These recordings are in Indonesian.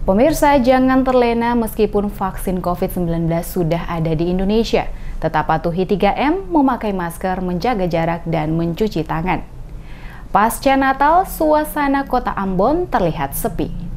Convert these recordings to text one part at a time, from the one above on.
Pemirsa, jangan terlena meskipun vaksin COVID-19 sudah ada di Indonesia. Tetap patuhi 3M, memakai masker, menjaga jarak, dan mencuci tangan. Pasca Natal, suasana kota Ambon terlihat sepi.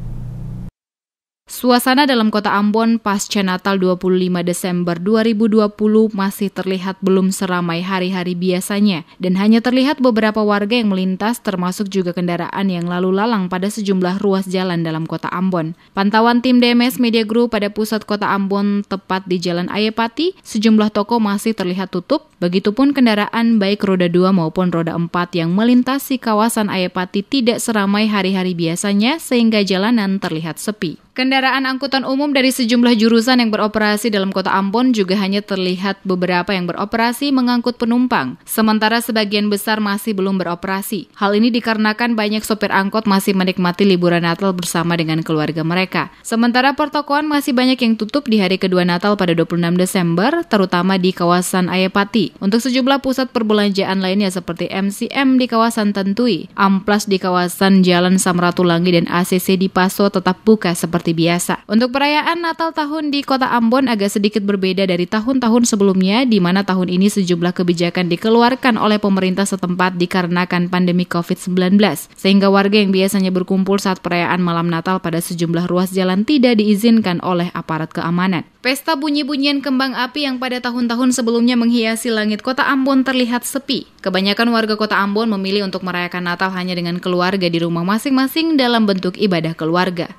Suasana dalam kota Ambon pasca Natal 25 Desember 2020 masih terlihat belum seramai hari-hari biasanya dan hanya terlihat beberapa warga yang melintas termasuk juga kendaraan yang lalu lalang pada sejumlah ruas jalan dalam kota Ambon. Pantauan tim DMS Media Group pada pusat kota Ambon tepat di Jalan Ayepati, sejumlah toko masih terlihat tutup, begitupun kendaraan baik roda 2 maupun roda 4 yang melintasi kawasan Ayepati tidak seramai hari-hari biasanya sehingga jalanan terlihat sepi. Kendaraan angkutan umum dari sejumlah jurusan yang beroperasi dalam kota Ambon juga hanya terlihat beberapa yang beroperasi mengangkut penumpang, sementara sebagian besar masih belum beroperasi. Hal ini dikarenakan banyak sopir angkot masih menikmati liburan Natal bersama dengan keluarga mereka. Sementara pertokoan masih banyak yang tutup di hari kedua Natal pada 26 Desember, terutama di kawasan Ayepati. Untuk sejumlah pusat perbelanjaan lainnya seperti MCM di kawasan Tentui, Amplas di kawasan Jalan Samratulangi dan ACC di Paso tetap buka seperti biasa. Untuk perayaan Natal tahun di kota Ambon agak sedikit berbeda dari tahun-tahun sebelumnya, di mana tahun ini sejumlah kebijakan dikeluarkan oleh pemerintah setempat dikarenakan pandemi COVID-19, sehingga warga yang biasanya berkumpul saat perayaan malam Natal pada sejumlah ruas jalan tidak diizinkan oleh aparat keamanan. Pesta bunyi-bunyian kembang api yang pada tahun-tahun sebelumnya menghiasi langit kota Ambon terlihat sepi. Kebanyakan warga kota Ambon memilih untuk merayakan Natal hanya dengan keluarga di rumah masing-masing dalam bentuk ibadah keluarga.